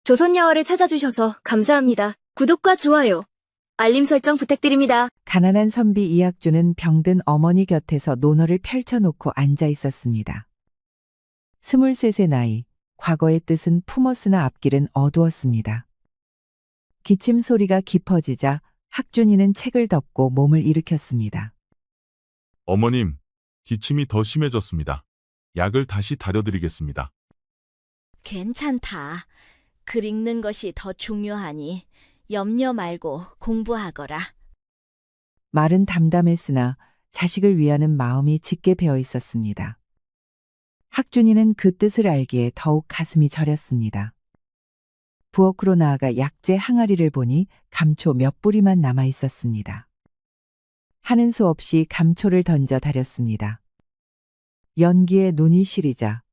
조선야화를 찾아주셔서 감사합니다. 구독과 좋아요, 알림 설정 부탁드립니다. 가난한 선비 이학주는 병든 어머니 곁에서 논어를 펼쳐놓고 앉아 있었습니다. 23의 나이, 과거의 뜻은 품었으나 앞길은 어두웠습니다. 기침 소리가 깊어지자 학준이는 책을 덮고 몸을 일으켰습니다. 어머님, 기침이 더 심해졌습니다. 약을 다시 다려드리겠습니다. 괜찮다. 글 읽는 것이 더 중요하니 염려 말고 공부하거라. 말은 담담했으나 자식을 위하는 마음이 짙게 배어 있었습니다. 학준이는 그 뜻을 알기에 더욱 가슴이 저렸습니다. 부엌으로 나아가 약재 항아리를 보니 감초 몇 뿌리만 남아 있었습니다. 하는 수 없이 감초를 던져 다렸습니다. 연기에 눈이 시리자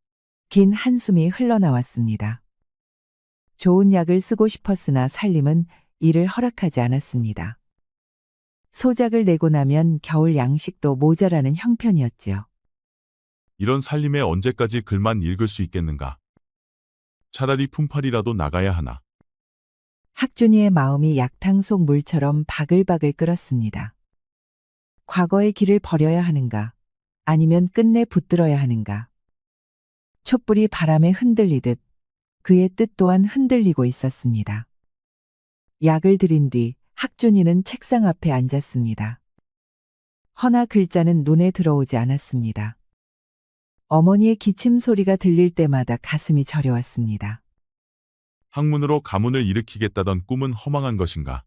긴 한숨이 흘러나왔습니다. 좋은 약을 쓰고 싶었으나 살림은 이를 허락하지 않았습니다. 소작을 내고 나면 겨울 양식도 모자라는 형편이었지요. 이런 살림에 언제까지 글만 읽을 수 있겠는가? 차라리 품팔이라도 나가야 하나. 학준이의 마음이 약탕 속 물처럼 바글바글 끓었습니다. 과거의 길을 버려야 하는가? 아니면 끝내 붙들어야 하는가? 촛불이 바람에 흔들리듯 그의 뜻 또한 흔들리고 있었습니다. 약을 들인 뒤 학준이는 책상 앞에 앉았습니다. 허나 글자는 눈에 들어오지 않았습니다. 어머니의 기침 소리가 들릴 때마다 가슴이 저려왔습니다. 학문으로 가문을 일으키겠다던 꿈은 허망한 것인가?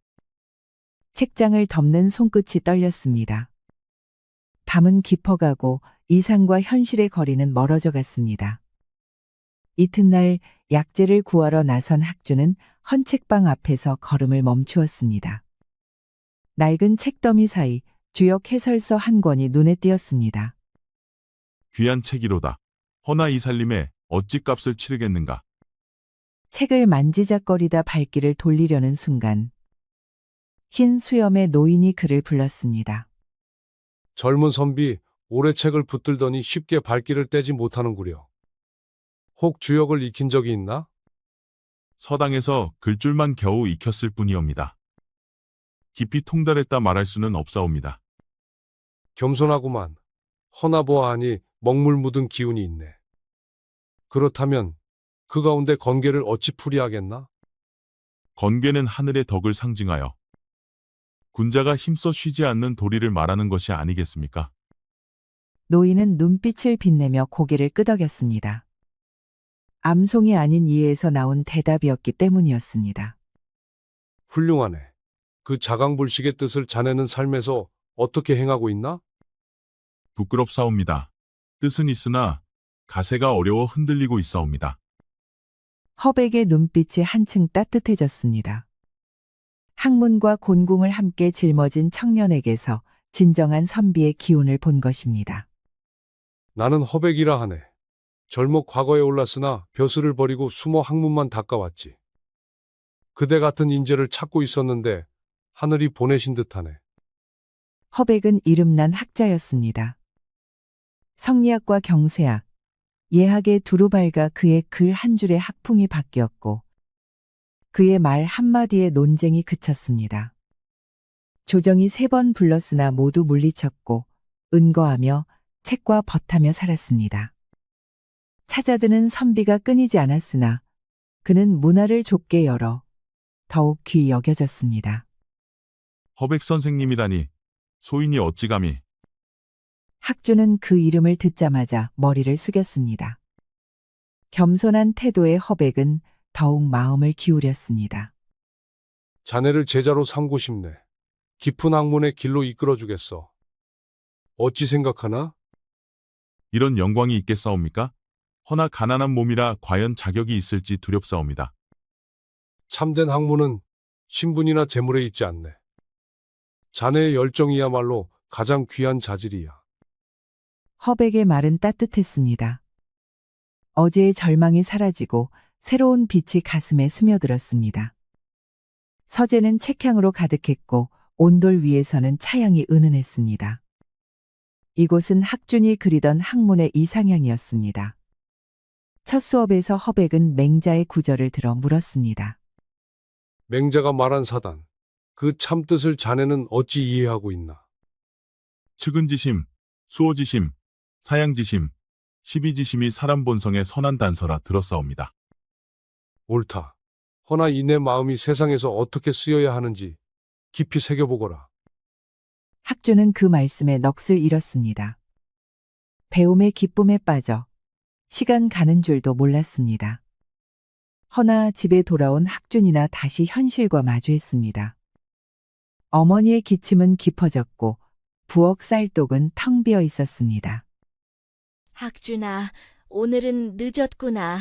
책장을 덮는 손끝이 떨렸습니다. 밤은 깊어가고 이상과 현실의 거리는 멀어져 갔습니다. 이튿날 약재를 구하러 나선 학주는 헌책방 앞에서 걸음을 멈추었습니다. 낡은 책더미 사이 주역 해설서 한 권이 눈에 띄었습니다. 귀한 책이로다. 허나 이 살림에 어찌 값을 치르겠는가? 책을 만지작거리다 발길을 돌리려는 순간 흰 수염의 노인이 그를 불렀습니다. 젊은 선비, 오래 책을 붙들더니 쉽게 발길을 떼지 못하는구려. 혹 주역을 익힌 적이 있나? 서당에서 글줄만 겨우 익혔을 뿐이옵니다. 깊이 통달했다 말할 수는 없사옵니다. 겸손하구만. 허나 보아하니 먹물 묻은 기운이 있네. 그렇다면 그 가운데 건개를 어찌 풀이하겠나? 건괴는 하늘의 덕을 상징하여 군자가 힘써 쉬지 않는 도리를 말하는 것이 아니겠습니까? 노인은 눈빛을 빛내며 고개를 끄덕였습니다. 암송이 아닌 이에서 나온 대답이었기 때문이었습니다. 훌륭하네. 그 자강불식의 뜻을 자네는 삶에서 어떻게 행하고 있나? 부끄럽사옵니다. 뜻은 있으나 가세가 어려워 흔들리고 있사옵니다. 허백의 눈빛이 한층 따뜻해졌습니다. 학문과 곤궁을 함께 짊어진 청년에게서 진정한 선비의 기운을 본 것입니다. 나는 허백이라 하네. 젊어 과거에 올랐으나 벼슬을 버리고 숨어 학문만 닦아왔지. 그대 같은 인재를 찾고 있었는데 하늘이 보내신 듯하네. 허백은 이름난 학자였습니다. 성리학과 경세학, 예학의 두루 밝아 그의 글 한 줄에 학풍이 바뀌었고 그의 말 한마디에 논쟁이 그쳤습니다. 조정이 3번 불렀으나 모두 물리쳤고 은거하며 책과 벗하며 살았습니다. 찾아드는 선비가 끊이지 않았으나 그는 문화를 좁게 열어 더욱 귀 여겨졌습니다. 허백 선생님이라니 소인이 어찌 감히. 학주는 그 이름을 듣자마자 머리를 숙였습니다. 겸손한 태도의 허백은 더욱 마음을 기울였습니다. 자네를 제자로 삼고 싶네. 깊은 학문의 길로 이끌어주겠어. 어찌 생각하나? 이런 영광이 있겠사옵니까? 허나 가난한 몸이라 과연 자격이 있을지 두렵사옵니다. 참된 학문은 신분이나 재물에 있지 않네. 자네의 열정이야말로 가장 귀한 자질이야. 허백의 말은 따뜻했습니다. 어제의 절망이 사라지고 새로운 빛이 가슴에 스며들었습니다. 서재는 책향으로 가득했고 온돌 위에서는 차향이 은은했습니다. 이곳은 학준이 그리던 학문의 이상향이었습니다. 첫 수업에서 허백은 맹자의 구절을 들어 물었습니다. 맹자가 말한 사단, 그 참뜻을 자네는 어찌 이해하고 있나? 측은지심, 수호지심, 사양지심, 십이지심이 사람 본성의 선한 단서라 들었사옵니다. 옳다. 허나 이 내 마음이 세상에서 어떻게 쓰여야 하는지 깊이 새겨보거라. 학주는 그 말씀에 넋을 잃었습니다. 배움의 기쁨에 빠져 시간 가는 줄도 몰랐습니다. 허나 집에 돌아온 학준이나 다시 현실과 마주했습니다. 어머니의 기침은 깊어졌고 부엌 쌀독은 텅 비어 있었습니다. 학준아, 오늘은 늦었구나.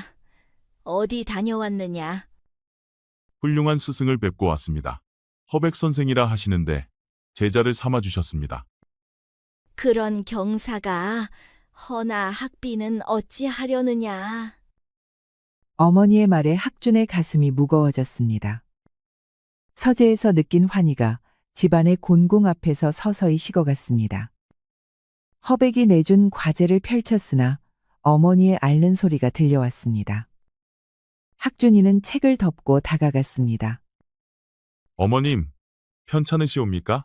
어디 다녀왔느냐? 훌륭한 스승을 뵙고 왔습니다. 허백 선생이라 하시는데 제자를 삼아 주셨습니다. 그런 경사가 허나 학비는 어찌 하려느냐? 어머니의 말에 학준의 가슴이 무거워졌습니다. 서재에서 느낀 환희가 집안의 곤궁 앞에서 서서히 식어갔습니다. 허백이 내준 과제를 펼쳤으나 어머니의 앓는 소리가 들려왔습니다. 학준이는 책을 덮고 다가갔습니다. 어머님, 편찮으시옵니까?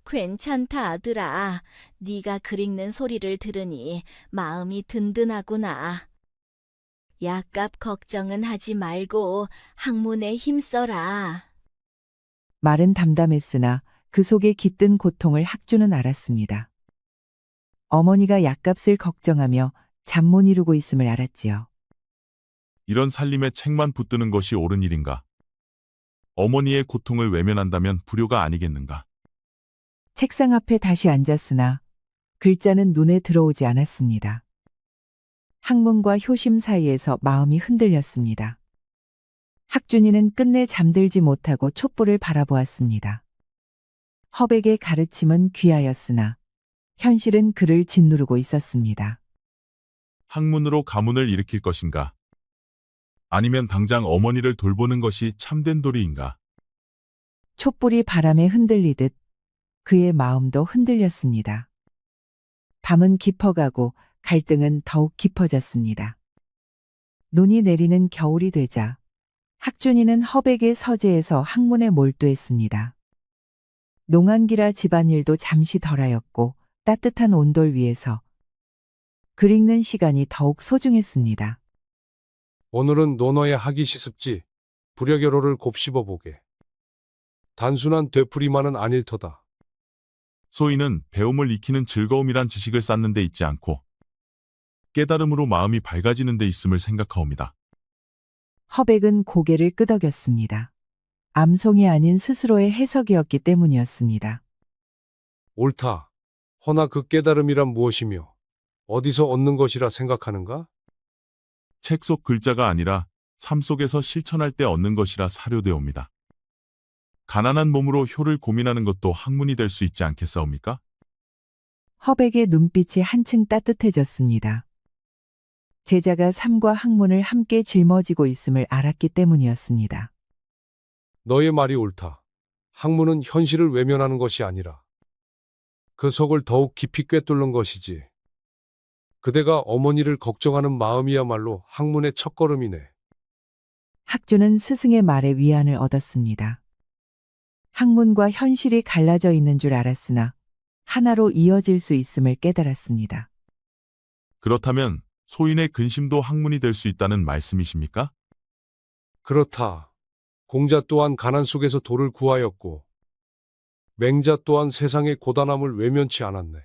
괜찮다, 아들아. 네가 글 읽는 소리를 들으니 마음이 든든하구나. 약값 걱정은 하지 말고 학문에 힘써라. 말은 담담했으나 그 속에 깃든 고통을 학주는 알았습니다. 어머니가 약값을 걱정하며 잠 못 이루고 있음을 알았지요. 이런 살림에 책만 붙드는 것이 옳은 일인가? 어머니의 고통을 외면한다면 불효가 아니겠는가? 책상 앞에 다시 앉았으나 글자는 눈에 들어오지 않았습니다. 학문과 효심 사이에서 마음이 흔들렸습니다. 학준이는 끝내 잠들지 못하고 촛불을 바라보았습니다. 허백의 가르침은 귀하였으나 현실은 그를 짓누르고 있었습니다. 학문으로 가문을 일으킬 것인가? 아니면 당장 어머니를 돌보는 것이 참된 도리인가? 촛불이 바람에 흔들리듯 그의 마음도 흔들렸습니다. 밤은 깊어가고 갈등은 더욱 깊어졌습니다. 눈이 내리는 겨울이 되자 학준이는 허백의 서재에서 학문에 몰두했습니다. 농한기라 집안일도 잠시 덜하였고 따뜻한 온돌 위에서 글 읽는 시간이 더욱 소중했습니다. 오늘은 논어에 하기 시습지, 불여결호를 곱씹어 보게. 단순한 되풀이만은 아닐 터다. 소인은 배움을 익히는 즐거움이란 지식을 쌓는 데 있지 않고 깨달음으로 마음이 밝아지는 데 있음을 생각하옵니다. 허백은 고개를 끄덕였습니다. 암송이 아닌 스스로의 해석이었기 때문이었습니다. 옳다. 허나 그 깨달음이란 무엇이며 어디서 얻는 것이라 생각하는가? 책 속 글자가 아니라 삶 속에서 실천할 때 얻는 것이라 사료되옵니다. 가난한 몸으로 효를 고민하는 것도 학문이 될 수 있지 않겠사옵니까? 허백의 눈빛이 한층 따뜻해졌습니다. 제자가 삶과 학문을 함께 짊어지고 있음을 알았기 때문이었습니다. 너의 말이 옳다. 학문은 현실을 외면하는 것이 아니라 그 속을 더욱 깊이 꿰뚫는 것이지. 그대가 어머니를 걱정하는 마음이야말로 학문의 첫걸음이네. 학주는 스승의 말에 위안을 얻었습니다. 학문과 현실이 갈라져 있는 줄 알았으나 하나로 이어질 수 있음을 깨달았습니다. 그렇다면 소인의 근심도 학문이 될 수 있다는 말씀이십니까? 그렇다. 공자 또한 가난 속에서 도를 구하였고 맹자 또한 세상의 고단함을 외면치 않았네.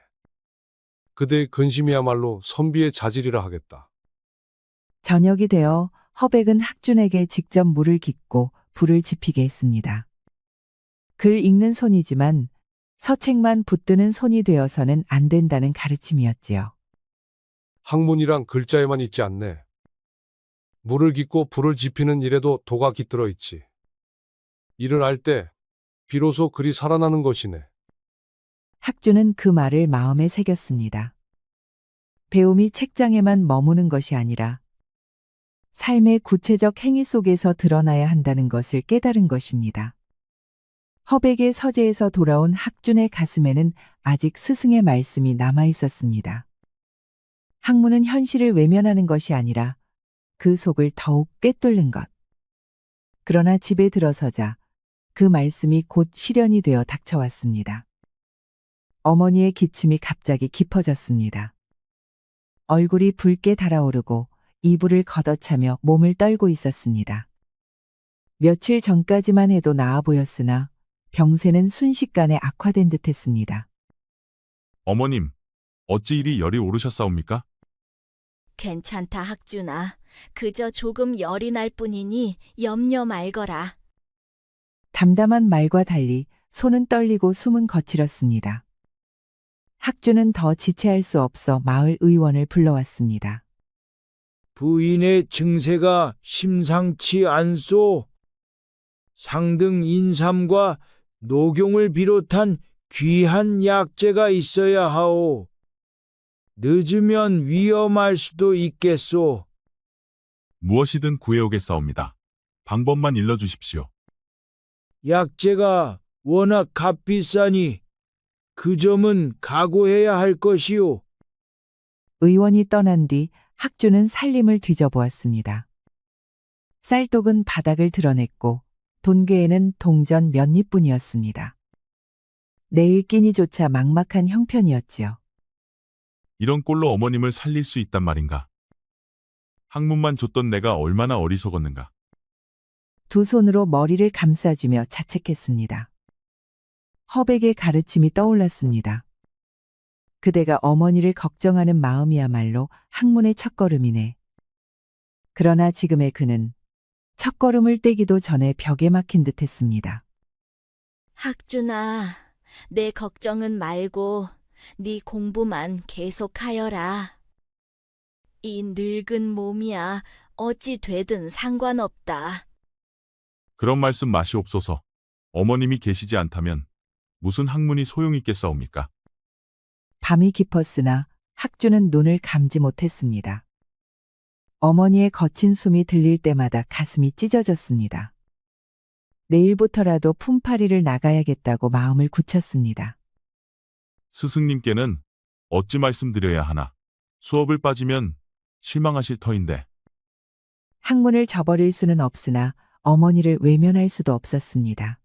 그대의 근심이야말로 선비의 자질이라 하겠다. 저녁이 되어 허백은 학준에게 직접 물을 깃고 불을 지피게 했습니다. 글 읽는 손이지만 서책만 붙드는 손이 되어서는 안 된다는 가르침이었지요. 학문이란 글자에만 있지 않네. 물을 깃고 불을 지피는 일에도 도가 깃들어 있지. 일을 할 때 비로소 글이 살아나는 것이네. 학주는 그 말을 마음에 새겼습니다. 배움이 책장에만 머무는 것이 아니라 삶의 구체적 행위 속에서 드러나야 한다는 것을 깨달은 것입니다. 허백의 서재에서 돌아온 학준의 가슴에는 아직 스승의 말씀이 남아 있었습니다. 학문은 현실을 외면하는 것이 아니라 그 속을 더욱 꿰뚫는 것. 그러나 집에 들어서자 그 말씀이 곧 실현이 되어 닥쳐왔습니다. 어머니의 기침이 갑자기 깊어졌습니다. 얼굴이 붉게 달아오르고 이불을 걷어차며 몸을 떨고 있었습니다. 며칠 전까지만 해도 나아 보였으나 병세는 순식간에 악화된 듯했습니다. 어머님, 어찌 이리 열이 오르셨사옵니까? 괜찮다, 학준아. 그저 조금 열이 날 뿐이니 염려 말거라. 담담한 말과 달리 손은 떨리고 숨은 거칠었습니다. 학주는 더 지체할 수 없어 마을 의원을 불러왔습니다. 부인의 증세가 심상치 않소. 상등 인삼과 녹용을 비롯한 귀한 약재가 있어야 하오. 늦으면 위험할 수도 있겠소. 무엇이든 구해오겠사옵니다. 방법만 일러주십시오. 약재가 워낙 값비싸니 그 점은 각오해야 할 것이오. 의원이 떠난 뒤 학주는 살림을 뒤져보았습니다. 쌀독은 바닥을 드러냈고 돈괴에는 동전 몇 입뿐이었습니다. 내일 끼니조차 막막한 형편이었지요. 이런 꼴로 어머님을 살릴 수 있단 말인가? 학문만 줬던 내가 얼마나 어리석었는가? 두 손으로 머리를 감싸주며 자책했습니다. 허백의 가르침이 떠올랐습니다. 그대가 어머니를 걱정하는 마음이야말로 학문의 첫걸음이네. 그러나 지금의 그는 첫걸음을 떼기도 전에 벽에 막힌 듯했습니다. 학준아, 내 걱정은 말고 네 공부만 계속하여라. 이 늙은 몸이야 어찌 되든 상관없다. 그런 말씀 마시옵소서. 어머님이 계시지 않다면 무슨 학문이 소용있겠사옵니까? 밤이 깊었으나 학주는 눈을 감지 못했습니다. 어머니의 거친 숨이 들릴 때마다 가슴이 찢어졌습니다. 내일부터라도 품팔이를 나가야겠다고 마음을 굳혔습니다. 스승님께는 어찌 말씀드려야 하나? 수업을 빠지면 실망하실 터인데. 학문을 저버릴 수는 없으나 어머니를 외면할 수도 없었습니다.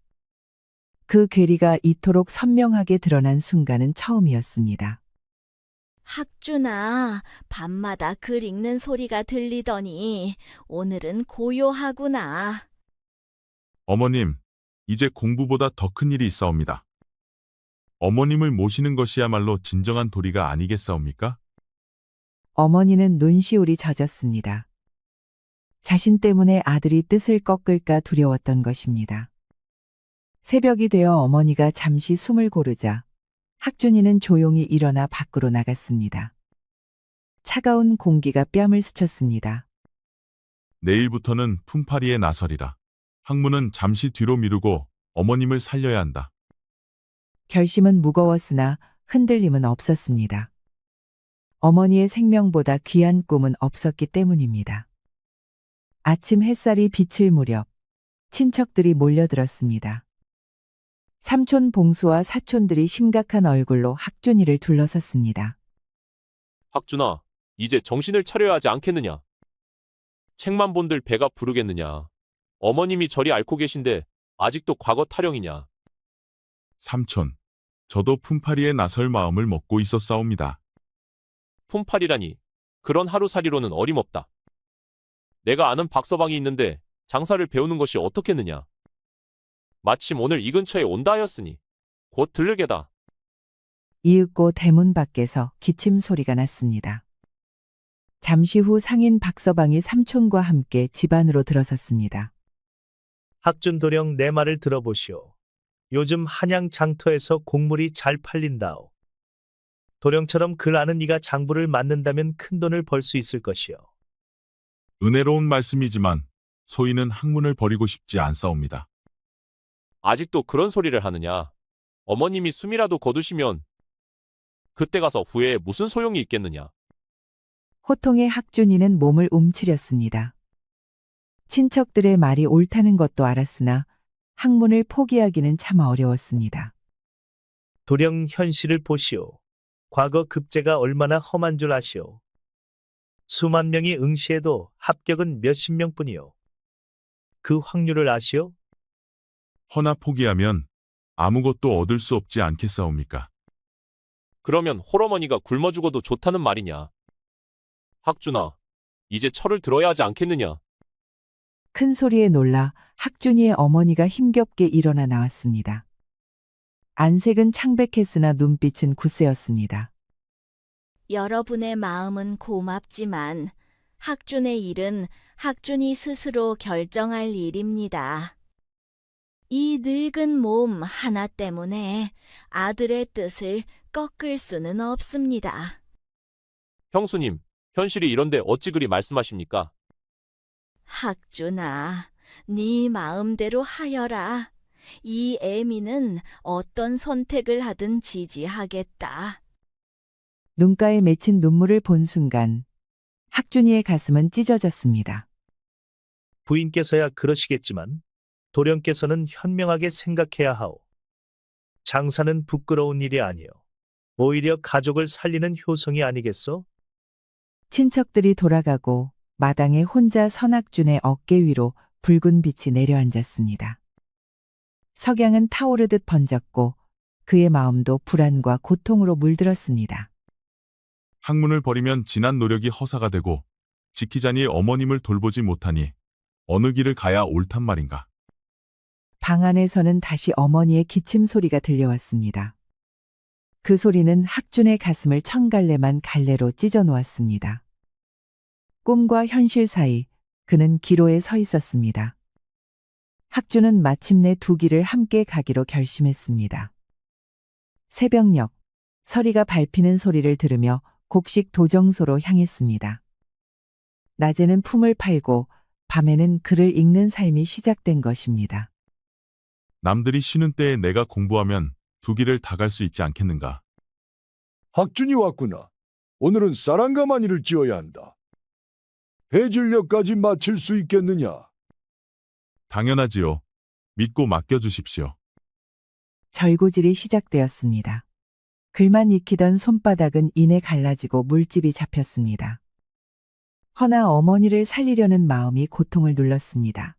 그 괴리가 이토록 선명하게 드러난 순간은 처음이었습니다. 학준아, 밤마다 글 읽는 소리가 들리더니 오늘은 고요하구나. 어머님, 이제 공부보다 더 큰 일이 있사옵니다. 어머님을 모시는 것이야말로 진정한 도리가 아니겠사옵니까? 어머니는 눈시울이 젖었습니다. 자신 때문에 아들이 뜻을 꺾을까 두려웠던 것입니다. 새벽이 되어 어머니가 잠시 숨을 고르자 학준이는 조용히 일어나 밖으로 나갔습니다. 차가운 공기가 뺨을 스쳤습니다. 내일부터는 품팔이에 나서리라. 학문은 잠시 뒤로 미루고 어머님을 살려야 한다. 결심은 무거웠으나 흔들림은 없었습니다. 어머니의 생명보다 귀한 꿈은 없었기 때문입니다. 아침 햇살이 비칠 무렵 친척들이 몰려들었습니다. 삼촌 봉수와 사촌들이 심각한 얼굴로 학준이를 둘러섰습니다. 학준아, 이제 정신을 차려야 하지 않겠느냐? 책만 본들 배가 부르겠느냐? 어머님이 저리 앓고 계신데 아직도 과거 타령이냐? 삼촌, 저도 품팔이에 나설 마음을 먹고 있었사옵니다. 품팔이라니, 그런 하루살이로는 어림없다. 내가 아는 박서방이 있는데 장사를 배우는 것이 어떻겠느냐? 마침 오늘 이 근처에 온다 하였으니 곧 들르게다. 이윽고 대문 밖에서 기침 소리가 났습니다. 잠시 후 상인 박서방이 삼촌과 함께 집 안으로 들어섰습니다. 학준 도령 내 말을 들어보시오. 요즘 한양 장터에서 곡물이 잘 팔린다오. 도령처럼 글 아는 이가 장부를 맡는다면 큰 돈을 벌 수 있을 것이오. 은혜로운 말씀이지만 소인은 학문을 버리고 싶지 않사옵니다. 아직도 그런 소리를 하느냐? 어머님이 숨이라도 거두시면 그때 가서 후회에 무슨 소용이 있겠느냐? 호통의 학준이는 몸을 움츠렸습니다. 친척들의 말이 옳다는 것도 알았으나 학문을 포기하기는 참 어려웠습니다. 도령 현실을 보시오. 과거 급제가 얼마나 험한 줄 아시오. 수만 명이 응시해도 합격은 몇십 명뿐이요. 그 확률을 아시오? 허나 포기하면 아무것도 얻을 수 없지 않겠사옵니까? 그러면 홀어머니가 굶어 죽어도 좋다는 말이냐? 학준아, 이제 철을 들어야 하지 않겠느냐? 큰 소리에 놀라 학준이의 어머니가 힘겹게 일어나 나왔습니다. 안색은 창백했으나 눈빛은 굳세었습니다. 여러분의 마음은 고맙지만 학준의 일은 학준이 스스로 결정할 일입니다. 이 늙은 몸 하나 때문에 아들의 뜻을 꺾을 수는 없습니다. 형수님, 현실이 이런데 어찌 그리 말씀하십니까? 학준아, 네 마음대로 하여라. 이 애미는 어떤 선택을 하든 지지하겠다. 눈가에 맺힌 눈물을 본 순간 학준이의 가슴은 찢어졌습니다. 부인께서야 그러시겠지만 도령께서는 현명하게 생각해야 하오. 장사는 부끄러운 일이 아니요. 오히려 가족을 살리는 효성이 아니겠소? 친척들이 돌아가고 마당에 혼자 선학준의 어깨 위로 붉은 빛이 내려앉았습니다. 석양은 타오르듯 번졌고 그의 마음도 불안과 고통으로 물들었습니다. 학문을 버리면 지난 노력이 허사가 되고 지키자니 어머님을 돌보지 못하니 어느 길을 가야 옳단 말인가. 방 안에서는 다시 어머니의 기침 소리가 들려왔습니다. 그 소리는 학준의 가슴을 천갈래만 갈래로 찢어 놓았습니다. 꿈과 현실 사이 그는 기로에 서 있었습니다. 학준은 마침내 두 길을 함께 가기로 결심했습니다. 새벽녘 서리가 밟히는 소리를 들으며 곡식 도정소로 향했습니다. 낮에는 품을 팔고 밤에는 글을 읽는 삶이 시작된 것입니다. 남들이 쉬는 때에 내가 공부하면 두 길을 다 갈 수 있지 않겠는가. 학준이 왔구나. 오늘은 쌀한가마니를 찧어야 한다. 해질녘까지 마칠 수 있겠느냐? 당연하지요. 믿고 맡겨주십시오. 절구질이 시작되었습니다. 글만 익히던 손바닥은 이내 갈라지고 물집이 잡혔습니다. 허나 어머니를 살리려는 마음이 고통을 눌렀습니다.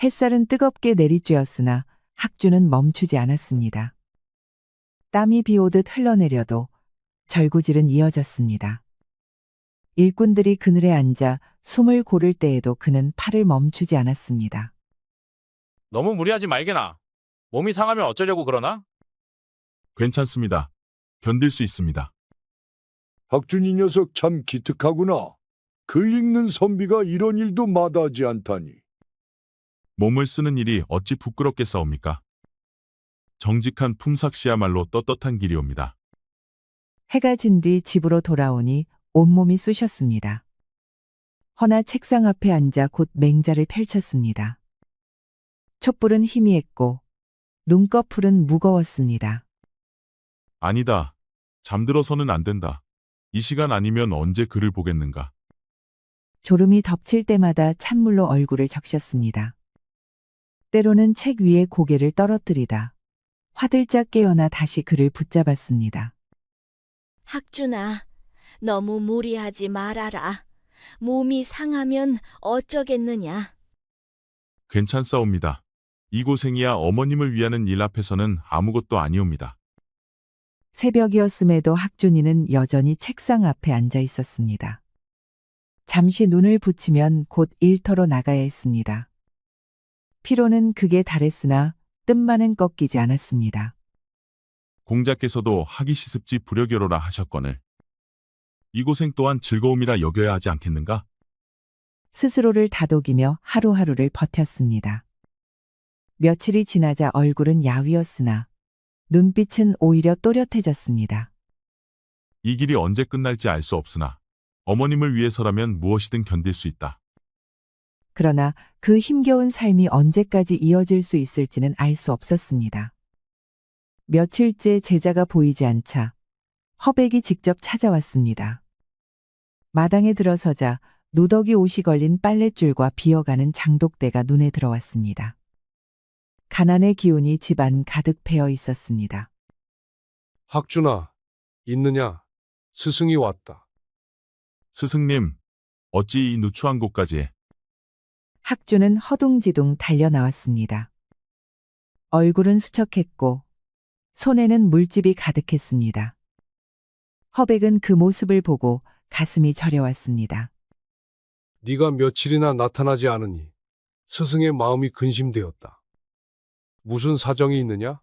햇살은 뜨겁게 내리쬐었으나 학준은 멈추지 않았습니다. 땀이 비오듯 흘러내려도 절구질은 이어졌습니다. 일꾼들이 그늘에 앉아 숨을 고를 때에도 그는 팔을 멈추지 않았습니다. 너무 무리하지 말게나. 몸이 상하면 어쩌려고 그러나? 괜찮습니다. 견딜 수 있습니다. 학준이 녀석 참 기특하구나. 글 읽는 선비가 이런 일도 마다하지 않다니. 몸을 쓰는 일이 어찌 부끄럽겠사옵니까? 정직한 품삯이야말로 떳떳한 길이옵니다. 해가 진 뒤 집으로 돌아오니 온몸이 쑤셨습니다. 허나 책상 앞에 앉아 곧 맹자를 펼쳤습니다. 촛불은 희미했고 눈꺼풀은 무거웠습니다. 아니다. 잠들어서는 안 된다. 이 시간 아니면 언제 글을 보겠는가. 졸음이 덮칠 때마다 찬물로 얼굴을 적셨습니다. 때로는 책 위에 고개를 떨어뜨리다 화들짝 깨어나 다시 그를 붙잡았습니다. 학준아, 너무 무리하지 말아라. 몸이 상하면 어쩌겠느냐. 괜찮사옵니다. 이 고생이야 어머님을 위하는 일 앞에서는 아무것도 아니옵니다. 새벽이었음에도 학준이는 여전히 책상 앞에 앉아 있었습니다. 잠시 눈을 붙이면 곧 일터로 나가야 했습니다. 피로는 극에 달했으나 뜸만은 꺾이지 않았습니다. 공자께서도 하기 시습지 부려겨로라 하셨거늘 이 고생 또한 즐거움이라 여겨야 하지 않겠는가? 스스로를 다독이며 하루하루를 버텼습니다. 며칠이 지나자 얼굴은 야위었으나 눈빛은 오히려 또렷해졌습니다. 이 길이 언제 끝날지 알 수 없으나 어머님을 위해서라면 무엇이든 견딜 수 있다. 그러나 그 힘겨운 삶이 언제까지 이어질 수 있을지는 알 수 없었습니다. 며칠째 제자가 보이지 않자 허백이 직접 찾아왔습니다. 마당에 들어서자 누더기 옷이 걸린 빨랫줄과 비어가는 장독대가 눈에 들어왔습니다. 가난의 기운이 집안 가득 배어 있었습니다. 학준아, 있느냐? 스승이 왔다. 스승님, 어찌 이 누추한 곳까지. 학주는 허둥지둥 달려 나왔습니다. 얼굴은 수척했고 손에는 물집이 가득했습니다. 허백은 그 모습을 보고 가슴이 저려왔습니다. 네가 며칠이나 나타나지 않으니 스승의 마음이 근심되었다. 무슨 사정이 있느냐?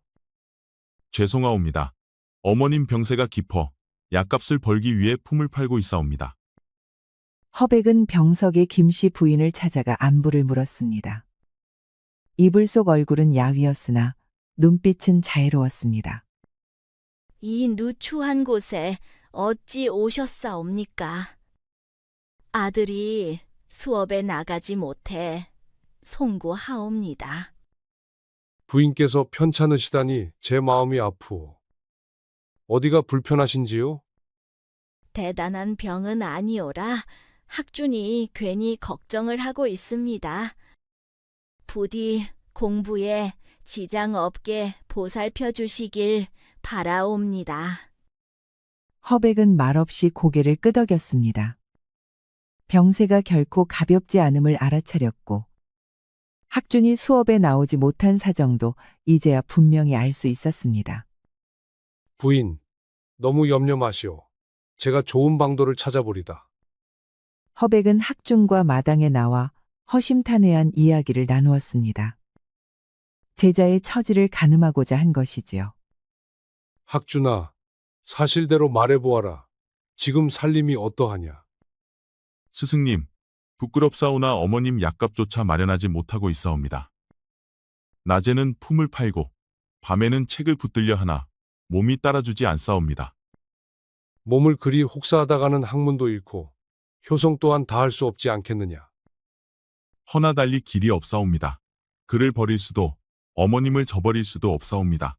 죄송하옵니다. 어머님 병세가 깊어 약값을 벌기 위해 품을 팔고 있사옵니다. 허백은 병석의 김씨 부인을 찾아가 안부를 물었습니다. 이불 속 얼굴은 야위었으나 눈빛은 자애로웠습니다. 이 누추한 곳에 어찌 오셨사옵니까? 아들이 수업에 나가지 못해 송구하옵니다. 부인께서 편찮으시다니 제 마음이 아프오. 어디가 불편하신지요? 대단한 병은 아니오라 학준이 괜히 걱정을 하고 있습니다. 부디 공부에 지장 없게 보살펴 주시길 바라옵니다. 허백은 말없이 고개를 끄덕였습니다. 병세가 결코 가볍지 않음을 알아차렸고 학준이 수업에 나오지 못한 사정도 이제야 분명히 알 수 있었습니다. 부인, 너무 염려 마시오. 제가 좋은 방도를 찾아보리다. 허백은 학준과 마당에 나와 허심탄회한 이야기를 나누었습니다. 제자의 처지를 가늠하고자 한 것이지요. 학준아, 사실대로 말해보아라. 지금 살림이 어떠하냐? 스승님, 부끄럽사오나 어머님 약값조차 마련하지 못하고 있사옵니다. 낮에는 품을 팔고 밤에는 책을 붙들려 하나 몸이 따라주지 않사옵니다. 몸을 그리 혹사하다가는 학문도 잃고 효성 또한 다할 수 없지 않겠느냐? 허나 달리 길이 없사옵니다. 그를 버릴 수도 어머님을 저버릴 수도 없사옵니다.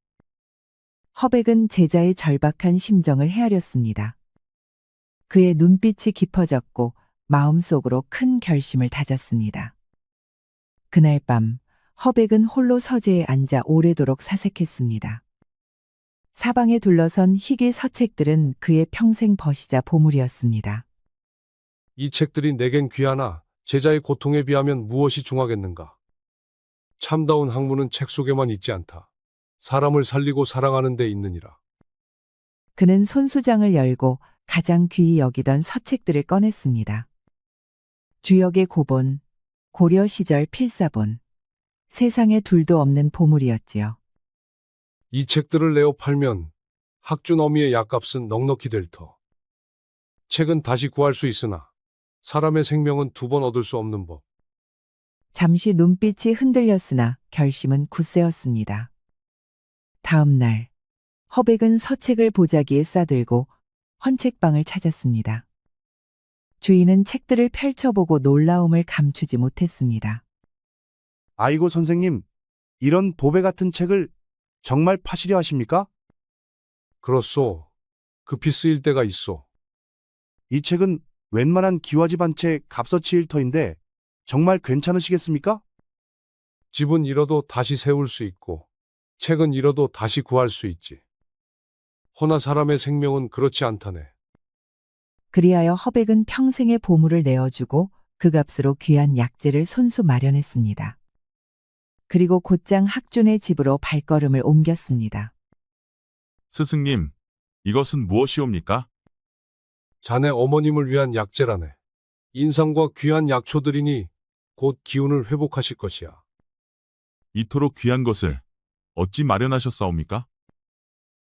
허백은 제자의 절박한 심정을 헤아렸습니다. 그의 눈빛이 깊어졌고 마음속으로 큰 결심을 다졌습니다. 그날 밤 허백은 홀로 서재에 앉아 오래도록 사색했습니다. 사방에 둘러선 희귀 서책들은 그의 평생 버시자 보물이었습니다. 이 책들이 내겐 귀하나 제자의 고통에 비하면 무엇이 중하겠는가? 참다운 학문은 책 속에만 있지 않다. 사람을 살리고 사랑하는 데 있느니라. 그는 손수장을 열고 가장 귀히 여기던 서책들을 꺼냈습니다. 주역의 고본, 고려 시절 필사본, 세상에 둘도 없는 보물이었지요. 이 책들을 내어 팔면 학준 어미의 약값은 넉넉히 될 터. 책은 다시 구할 수 있으나 사람의 생명은 두 번 얻을 수 없는 법. 잠시 눈빛이 흔들렸으나 결심은 굳세었습니다. 다음 날 허백은 서책을 보자기에 싸들고 헌책방을 찾았습니다. 주인은 책들을 펼쳐보고 놀라움을 감추지 못했습니다. 아이고 선생님, 이런 보배 같은 책을 정말 파시려 하십니까? 그렇소. 급히 쓰일 때가 있소. 이 책은 웬만한 기와집 한 채 값어치 1터인데 정말 괜찮으시겠습니까? 집은 잃어도 다시 세울 수 있고 책은 잃어도 다시 구할 수 있지. 허나 사람의 생명은 그렇지 않다네. 그리하여 허백은 평생의 보물을 내어주고 그 값으로 귀한 약재를 손수 마련했습니다. 그리고 곧장 학준의 집으로 발걸음을 옮겼습니다. 스승님, 이것은 무엇이옵니까? 자네 어머님을 위한 약재라네. 인상과 귀한 약초들이니 곧 기운을 회복하실 것이야. 이토록 귀한 것을 어찌 마련하셨사옵니까?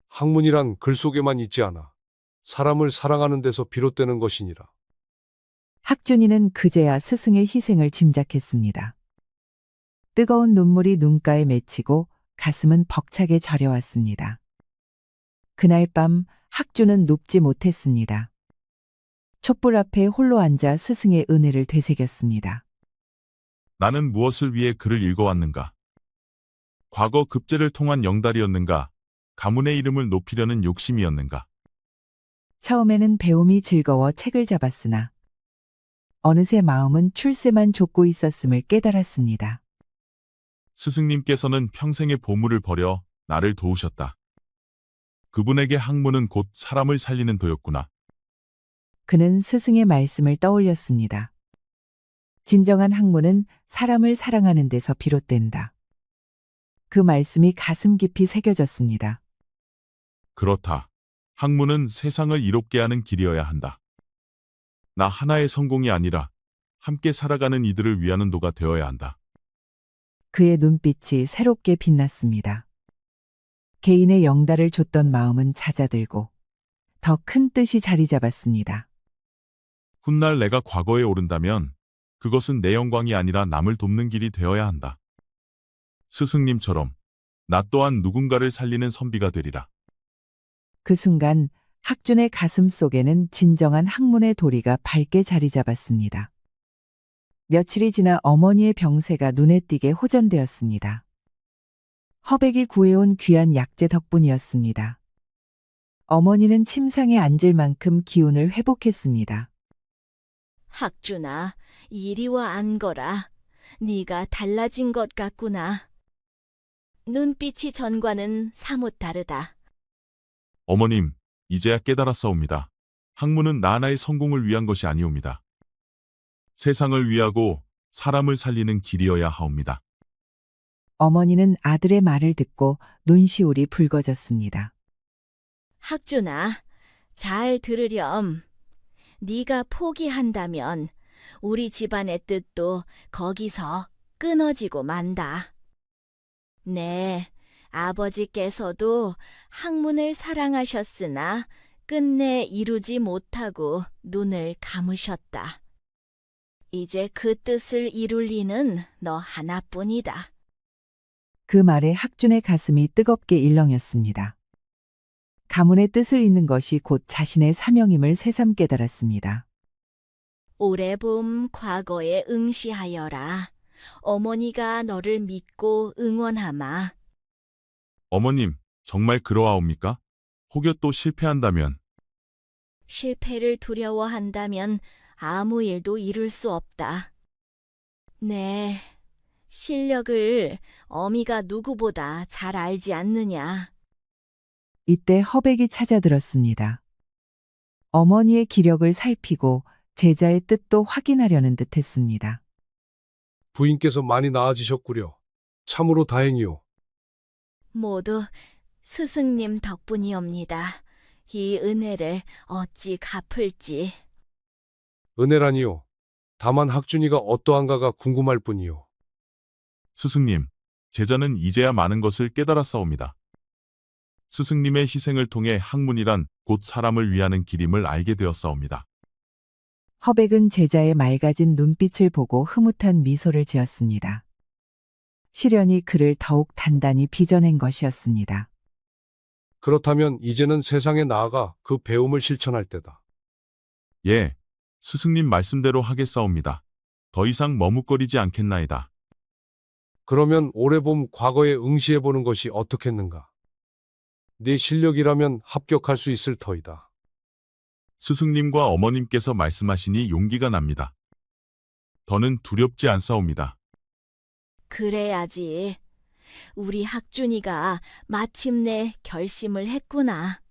학문이란 글 속에만 있지 않아. 사람을 사랑하는 데서 비롯되는 것이니라. 학준이는 그제야 스승의 희생을 짐작했습니다. 뜨거운 눈물이 눈가에 맺히고 가슴은 벅차게 저려왔습니다. 그날 밤 학준은 눕지 못했습니다. 촛불 앞에 홀로 앉아 스승의 은혜를 되새겼습니다. 나는 무엇을 위해 글을 읽어왔는가? 과거 급제를 통한 영달이었는가? 가문의 이름을 높이려는 욕심이었는가? 처음에는 배움이 즐거워 책을 잡았으나 어느새 마음은 출세만 좇고 있었음을 깨달았습니다. 스승님께서는 평생의 보물을 버려 나를 도우셨다. 그분에게 학문은 곧 사람을 살리는 도였구나. 그는 스승의 말씀을 떠올렸습니다. 진정한 학문은 사람을 사랑하는 데서 비롯된다. 그 말씀이 가슴 깊이 새겨졌습니다. 그렇다. 학문은 세상을 이롭게 하는 길이어야 한다. 나 하나의 성공이 아니라 함께 살아가는 이들을 위하는 도가 되어야 한다. 그의 눈빛이 새롭게 빛났습니다. 개인의 영달을 줬던 마음은 잦아들고 더 큰 뜻이 자리 잡았습니다. 훗날 내가 과거에 오른다면 그것은 내 영광이 아니라 남을 돕는 길이 되어야 한다. 스승님처럼 나 또한 누군가를 살리는 선비가 되리라. 그 순간 학준의 가슴 속에는 진정한 학문의 도리가 밝게 자리 잡았습니다. 며칠이 지나 어머니의 병세가 눈에 띄게 호전되었습니다. 허백이 구해온 귀한 약재 덕분이었습니다. 어머니는 침상에 앉을 만큼 기운을 회복했습니다. 학준아, 이리 와 앉거라. 네가 달라진 것 같구나. 눈빛이 전과는 사뭇 다르다. 어머님, 이제야 깨달았사옵니다. 학문은 나 하나의 성공을 위한 것이 아니옵니다. 세상을 위하고 사람을 살리는 길이어야 하옵니다. 어머니는 아들의 말을 듣고 눈시울이 붉어졌습니다. 학준아, 잘 들으렴. 네가 포기한다면 우리 집안의 뜻도 거기서 끊어지고 만다. 네, 아버지께서도 학문을 사랑하셨으나 끝내 이루지 못하고 눈을 감으셨다. 이제 그 뜻을 이룰 리는 너 하나뿐이다. 그 말에 학준의 가슴이 뜨겁게 일렁였습니다. 가문의 뜻을 잇는 것이 곧 자신의 사명임을 새삼 깨달았습니다. 올해 봄 과거에 응시하여라. 어머니가 너를 믿고 응원하마. 어머님, 정말 그러하옵니까? 혹여 또 실패한다면 실패를 두려워한다면 아무 일도 이룰 수 없다. 네, 실력을 어미가 누구보다 잘 알지 않느냐. 이때 허백이 찾아들었습니다. 어머니의 기력을 살피고 제자의 뜻도 확인하려는 듯 했습니다. 부인께서 많이 나아지셨구려. 참으로 다행이오. 모두 스승님 덕분이옵니다. 이 은혜를 어찌 갚을지. 은혜라니요. 다만 학준이가 어떠한가가 궁금할 뿐이요. 스승님, 제자는 이제야 많은 것을 깨달았사옵니다. 스승님의 희생을 통해 학문이란 곧 사람을 위하는 길임을 알게 되었사옵니다. 허백은 제자의 맑아진 눈빛을 보고 흐뭇한 미소를 지었습니다. 시련이 그를 더욱 단단히 빚어낸 것이었습니다. 그렇다면 이제는 세상에 나아가 그 배움을 실천할 때다. 예, 스승님 말씀대로 하겠사옵니다. 더 이상 머뭇거리지 않겠나이다. 그러면 올해 봄 과거에 응시해보는 것이 어떻겠는가? 네 실력이라면 합격할 수 있을 터이다. 스승님과 어머님께서 말씀하시니 용기가 납니다. 더는 두렵지 않사옵니다. 그래야지. 우리 학준이가 마침내 결심을 했구나.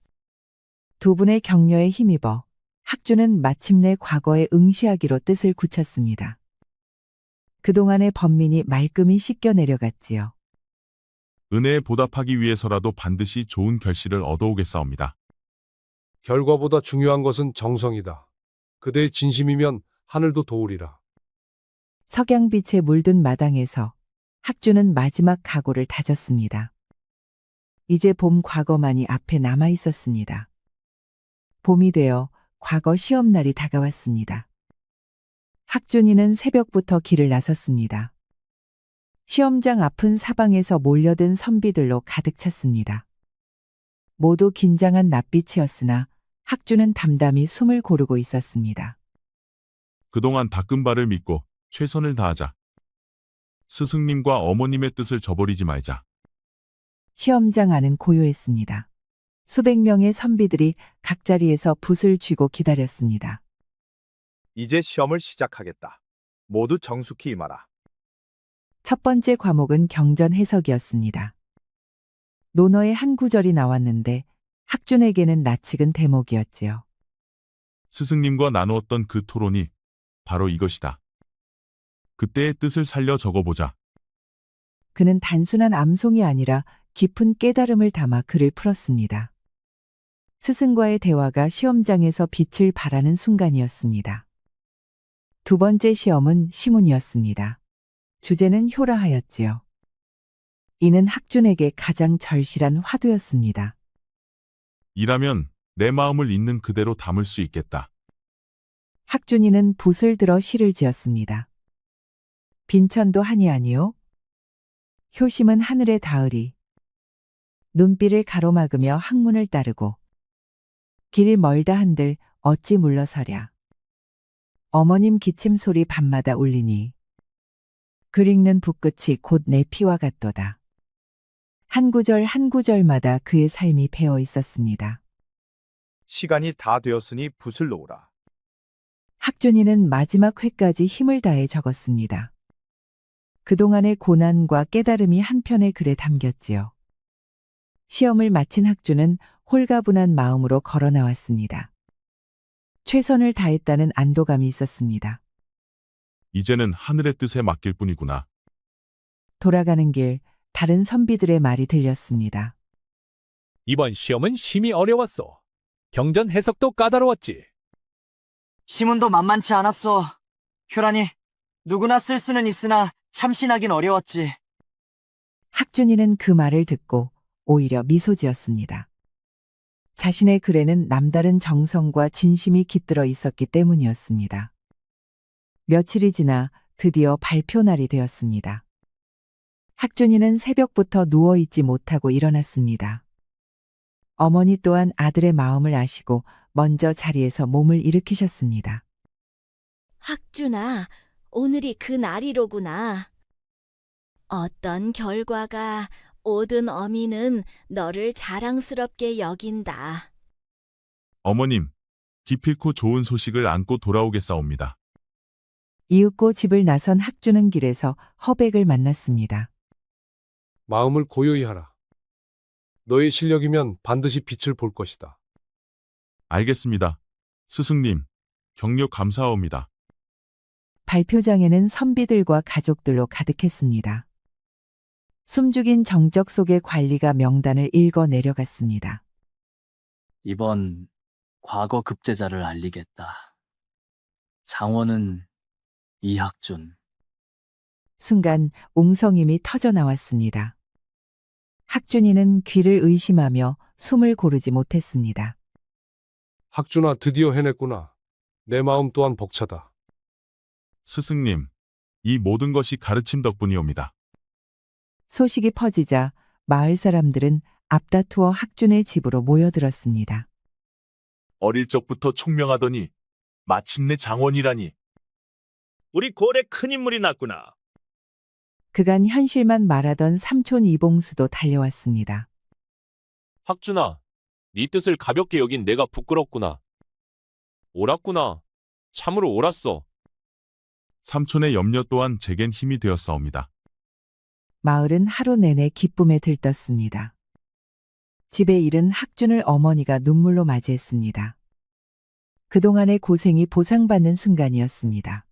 두 분의 격려에 힘입어 학준은 마침내 과거에 응시하기로 뜻을 굳혔습니다. 그동안의 번민이 말끔히 씻겨 내려갔지요. 은혜에 보답하기 위해서라도 반드시 좋은 결실을 얻어오겠사옵니다. 결과보다 중요한 것은 정성이다. 그대의 진심이면 하늘도 도우리라. 석양빛에 물든 마당에서 학준은 마지막 각오를 다졌습니다. 이제 봄 과거만이 앞에 남아 있었습니다. 봄이 되어 과거 시험날이 다가왔습니다. 학준이는 새벽부터 길을 나섰습니다. 시험장 앞은 사방에서 몰려든 선비들로 가득 찼습니다. 모두 긴장한 낯빛이었으나 학준은 담담히 숨을 고르고 있었습니다. 그동안 닦은 바를 믿고 최선을 다하자. 스승님과 어머님의 뜻을 저버리지 말자. 시험장 안은 고요했습니다. 수백 명의 선비들이 각 자리에서 붓을 쥐고 기다렸습니다. 이제 시험을 시작하겠다. 모두 정숙히 임하라. 첫 번째 과목은 경전 해석이었습니다. 논어의 한 구절이 나왔는데 학준에게는 낯익은 대목이었지요. 스승님과 나누었던 그 토론이 바로 이것이다. 그때의 뜻을 살려 적어보자. 그는 단순한 암송이 아니라 깊은 깨달음을 담아 글을 풀었습니다. 스승과의 대화가 시험장에서 빛을 발하는 순간이었습니다. 두 번째 시험은 시문이었습니다. 주제는 효라하였지요. 이는 학준에게 가장 절실한 화두였습니다. 이라면 내 마음을 있는 그대로 담을 수 있겠다. 학준이는 붓을 들어 시를 지었습니다. 빈천도 한이 아니요. 효심은 하늘에 닿으리. 눈길을 가로막으며 학문을 따르고 길 멀다 한들 어찌 물러서랴. 어머님 기침 소리 밤마다 울리니 글 읽는 붓끝이 곧 내 피와 같도다. 한 구절 한 구절마다 그의 삶이 배어 있었습니다. 시간이 다 되었으니 붓을 놓으라. 학준이는 마지막 회까지 힘을 다해 적었습니다. 그동안의 고난과 깨달음이 한편의 글에 담겼지요. 시험을 마친 학준은 홀가분한 마음으로 걸어 나왔습니다. 최선을 다했다는 안도감이 있었습니다. 이제는 하늘의 뜻에 맡길 뿐이구나. 돌아가는 길 다른 선비들의 말이 들렸습니다. 이번 시험은 심히 어려웠어. 경전 해석도 까다로웠지. 시문도 만만치 않았어. 효라니, 누구나 쓸 수는 있으나 참신하긴 어려웠지. 학준이는 그 말을 듣고 오히려 미소 지었습니다. 자신의 글에는 남다른 정성과 진심이 깃들어 있었기 때문이었습니다. 며칠이 지나 드디어 발표 날이 되었습니다. 학준이는 새벽부터 누워있지 못하고 일어났습니다. 어머니 또한 아들의 마음을 아시고 먼저 자리에서 몸을 일으키셨습니다. 학준아, 오늘이 그 날이로구나. 어떤 결과가 오든 어미는 너를 자랑스럽게 여긴다. 어머님, 기필코 좋은 소식을 안고 돌아오겠사옵니다. 이윽고 집을 나선 학준은 길에서 허백을 만났습니다. 마음을 고요히 하라. 너의 실력이면 반드시 빛을 볼 것이다. 알겠습니다. 스승님, 격려 감사하옵니다. 발표장에는 선비들과 가족들로 가득했습니다. 숨죽인 정적 속에 관리가 명단을 읽어 내려갔습니다. 이번 과거 급제자를 알리겠다. 장원은 이학준. 순간 웅성임이 터져 나왔습니다. 학준이는 귀를 의심하며 숨을 고르지 못했습니다. 학준아, 드디어 해냈구나. 내 마음 또한 벅차다. 스승님, 이 모든 것이 가르침 덕분이옵니다. 소식이 퍼지자 마을 사람들은 앞다투어 학준의 집으로 모여들었습니다. 어릴 적부터 총명하더니 마침내 장원이라니. 우리 고래 큰 인물이 났구나. 그간 현실만 말하던 삼촌 이봉수도 달려왔습니다. 학준아, 네 뜻을 가볍게 여긴 내가 부끄럽구나. 옳았구나. 참으로 옳았어. 삼촌의 염려 또한 제겐 힘이 되었사옵니다. 마을은 하루 내내 기쁨에 들떴습니다. 집에 이른 학준을 어머니가 눈물로 맞이했습니다. 그동안의 고생이 보상받는 순간이었습니다.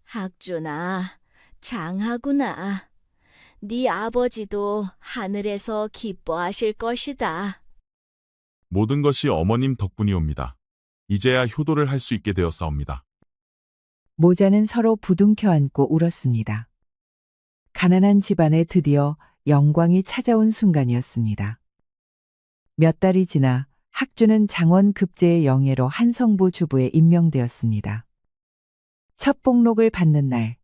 학준아, 장하구나. 네 아버지도 하늘에서 기뻐하실 것이다. 모든 것이 어머님 덕분이옵니다. 이제야 효도를 할 수 있게 되었사옵니다. 모자는 서로 부둥켜 안고 울었습니다. 가난한 집안에 드디어 영광이 찾아온 순간이었습니다. 몇 달이 지나 학준은 장원 급제의 영예로 한성부 주부에 임명되었습니다. 첫 복록을 받는 날,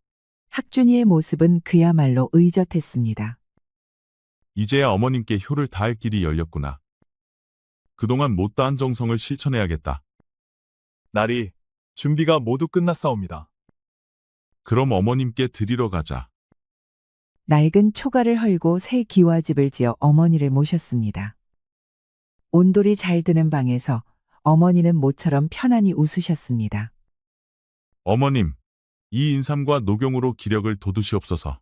학준이의 모습은 그야말로 의젓했습니다. 이제야 어머님께 효를 다할 길이 열렸구나. 그동안 못다한 정성을 실천해야겠다. 날이 준비가 모두 끝났사옵니다. 그럼 어머님께 드리러 가자. 낡은 초가를 헐고 새 기와집을 지어 어머니를 모셨습니다. 온돌이 잘 드는 방에서 어머니는 모처럼 편안히 웃으셨습니다. 어머님, 이 인삼과 녹용으로 기력을 돋우시옵소서.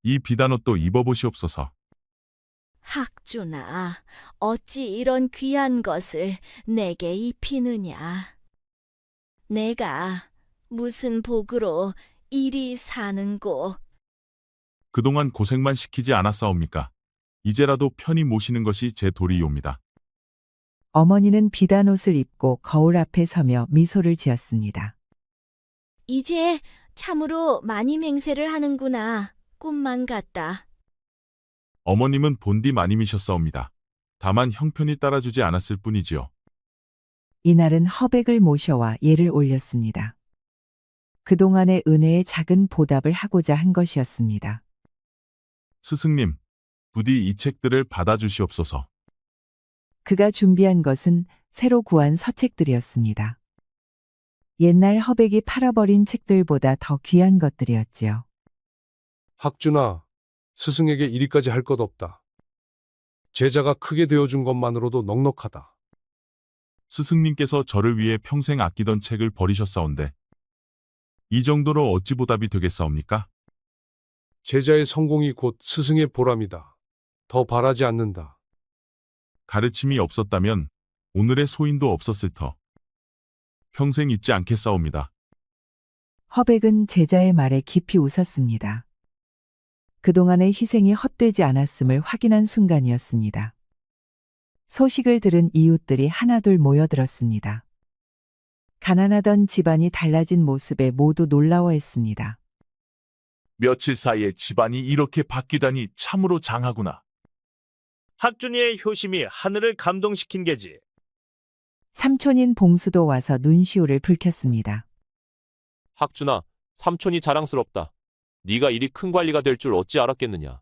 이 비단옷도 입어보시옵소서. 학준아, 어찌 이런 귀한 것을 내게 입히느냐? 내가 무슨 복으로 이리 사는고? 그동안 고생만 시키지 않았사옵니까? 이제라도 편히 모시는 것이 제 도리이옵니다. 어머니는 비단 옷을 입고 거울 앞에 서며 미소를 지었습니다. 이제 참으로 많이 맹세를 하는구나. 꿈만 같다. 어머님은 본디 마님이셨사옵니다. 다만 형편이 따라주지 않았을 뿐이지요. 이날은 허백을 모셔와 예를 올렸습니다. 그동안의 은혜에 작은 보답을 하고자 한 것이었습니다. 스승님, 부디 이 책들을 받아주시옵소서. 그가 준비한 것은 새로 구한 서책들이었습니다. 옛날 허백이 팔아버린 책들보다 더 귀한 것들이었지요. 학준아, 스승에게 이리까지 할 것 없다. 제자가 크게 되어준 것만으로도 넉넉하다. 스승님께서 저를 위해 평생 아끼던 책을 버리셨사온데 이 정도로 어찌 보답이 되겠사옵니까? 제자의 성공이 곧 스승의 보람이다. 더 바라지 않는다. 가르침이 없었다면 오늘의 소인도 없었을 터. 평생 잊지 않겠사옵니다. 허백은 제자의 말에 깊이 웃었습니다. 그동안의 희생이 헛되지 않았음을 확인한 순간이었습니다. 소식을 들은 이웃들이 하나둘 모여들었습니다. 가난하던 집안이 달라진 모습에 모두 놀라워했습니다. 며칠 사이에 집안이 이렇게 바뀌다니 참으로 장하구나. 학준이의 효심이 하늘을 감동시킨 게지. 삼촌인 봉수도 와서 눈시울을 붉혔습니다. 학준아, 삼촌이 자랑스럽다. 네가 이리 큰 관리가 될 줄 어찌 알았겠느냐.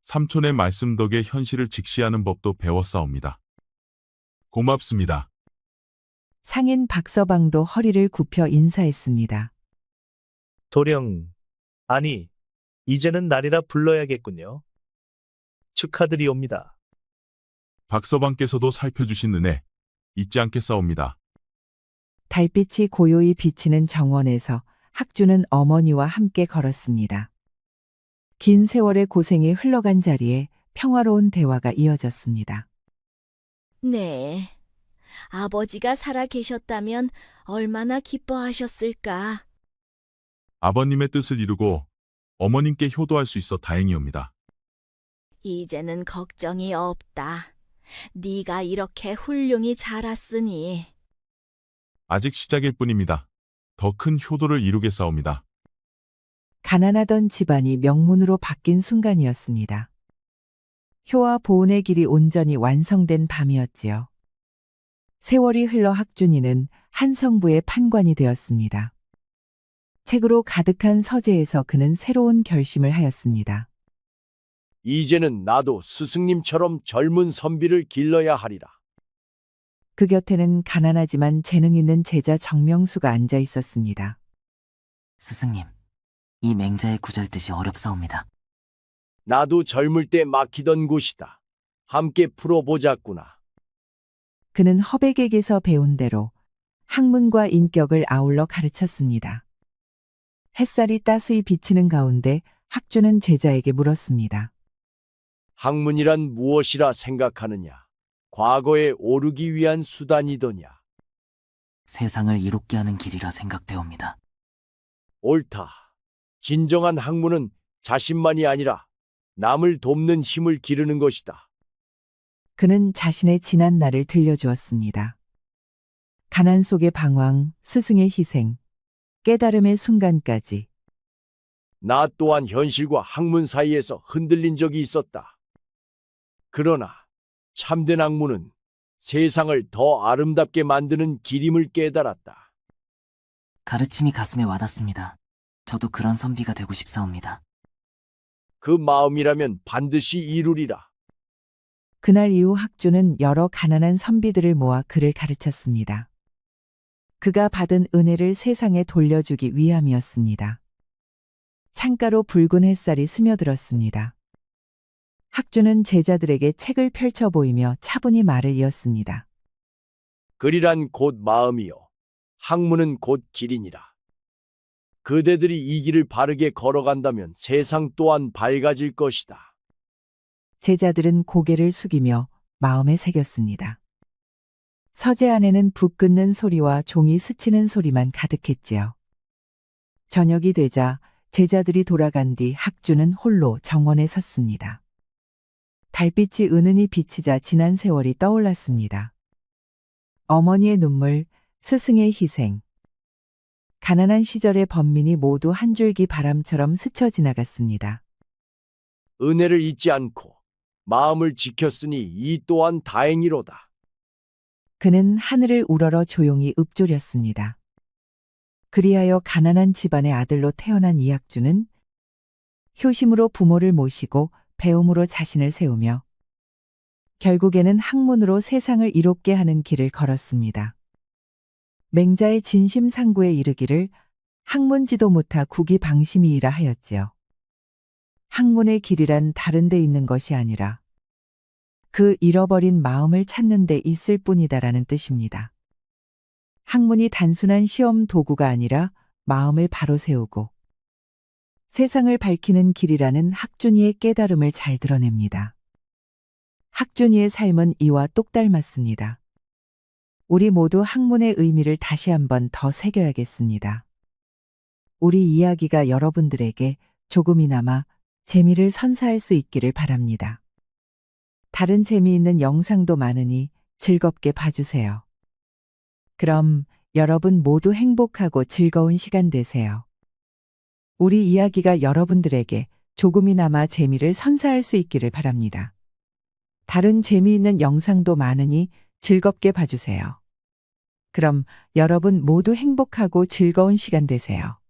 삼촌의 말씀 덕에 현실을 직시하는 법도 배웠사옵니다. 고맙습니다. 상인 박서방도 허리를 굽혀 인사했습니다. 도령, 아니, 이제는 날이라 불러야겠군요. 축하드리옵니다. 박서방께서도 살펴주신 은혜 잊지 않겠사옵니다. 달빛이 고요히 비치는 정원에서 학주는 어머니와 함께 걸었습니다. 긴 세월의 고생이 흘러간 자리에 평화로운 대화가 이어졌습니다. 네. 아버지가 살아 계셨다면 얼마나 기뻐하셨을까? 아버님의 뜻을 이루고 어머님께 효도할 수 있어 다행이옵니다. 이제는 걱정이 없다. 네가 이렇게 훌륭히 자랐으니. 아직 시작일 뿐입니다. 더 큰 효도를 이루겠사옵니다. 가난하던 집안이 명문으로 바뀐 순간이었습니다. 효와 보은의 길이 온전히 완성된 밤이었지요. 세월이 흘러 학준이는 한 성부의 판관이 되었습니다. 책으로 가득한 서재에서 그는 새로운 결심을 하였습니다. 이제는 나도 스승님처럼 젊은 선비를 길러야 하리라. 그 곁에는 가난하지만 재능 있는 제자 정명수가 앉아 있었습니다. 스승님, 이 맹자의 구절뜻이 어렵사옵니다. 나도 젊을 때 막히던 곳이다. 함께 풀어보자꾸나. 그는 허백에게서 배운 대로 학문과 인격을 아울러 가르쳤습니다. 햇살이 따스히 비치는 가운데 학주는 제자에게 물었습니다. 학문이란 무엇이라 생각하느냐? 과거에 오르기 위한 수단이더냐? 세상을 이롭게 하는 길이라 생각되옵니다. 옳다. 진정한 학문은 자신만이 아니라 남을 돕는 힘을 기르는 것이다. 그는 자신의 지난 날을 들려주었습니다. 가난 속의 방황, 스승의 희생, 깨달음의 순간까지. 나 또한 현실과 학문 사이에서 흔들린 적이 있었다. 그러나 참된 학문은 세상을 더 아름답게 만드는 길임을 깨달았다. 가르침이 가슴에 와닿습니다. 저도 그런 선비가 되고 싶사옵니다. 그 마음이라면 반드시 이루리라. 그날 이후 학주는 여러 가난한 선비들을 모아 그를 가르쳤습니다. 그가 받은 은혜를 세상에 돌려주기 위함이었습니다. 창가로 붉은 햇살이 스며들었습니다. 학주는 제자들에게 책을 펼쳐 보이며 차분히 말을 이었습니다. 글이란 곧 마음이요. 학문은 곧 길이니라. 그대들이 이 길을 바르게 걸어간다면 세상 또한 밝아질 것이다. 제자들은 고개를 숙이며 마음에 새겼습니다. 서재 안에는 붓 긋는 소리와 종이 스치는 소리만 가득했지요. 저녁이 되자 제자들이 돌아간 뒤 학주는 홀로 정원에 섰습니다. 달빛이 은은히 비치자 지난 세월이 떠올랐습니다. 어머니의 눈물, 스승의 희생. 가난한 시절의 번민이 모두 한 줄기 바람처럼 스쳐 지나갔습니다. 은혜를 잊지 않고 마음을 지켰으니 이 또한 다행이로다. 그는 하늘을 우러러 조용히 읊조렸습니다. 그리하여 가난한 집안의 아들로 태어난 이학주는 효심으로 부모를 모시고 배움으로 자신을 세우며 결국에는 학문으로 세상을 이롭게 하는 길을 걸었습니다. 맹자의 진심상구에 이르기를 학문지도 못하 국이방심이이라 하였지요. 학문의 길이란 다른 데 있는 것이 아니라 그 잃어버린 마음을 찾는 데 있을 뿐이다라는 뜻입니다. 학문이 단순한 시험 도구가 아니라 마음을 바로 세우고 세상을 밝히는 길이라는 학준이의 깨달음을 잘 드러냅니다. 학준이의 삶은 이와 똑 닮았습니다. 우리 모두 학문의 의미를 다시 한번 더 새겨야겠습니다. 우리 이야기가 여러분들에게 조금이나마 재미를 선사할 수 있기를 바랍니다. 다른 재미있는 영상도 많으니 즐겁게 봐주세요. 그럼 여러분 모두 행복하고 즐거운 시간 되세요. 우리 이야기가 여러분들에게 조금이나마 재미를 선사할 수 있기를 바랍니다. 다른 재미있는 영상도 많으니 즐겁게 봐주세요. 그럼 여러분 모두 행복하고 즐거운 시간 되세요.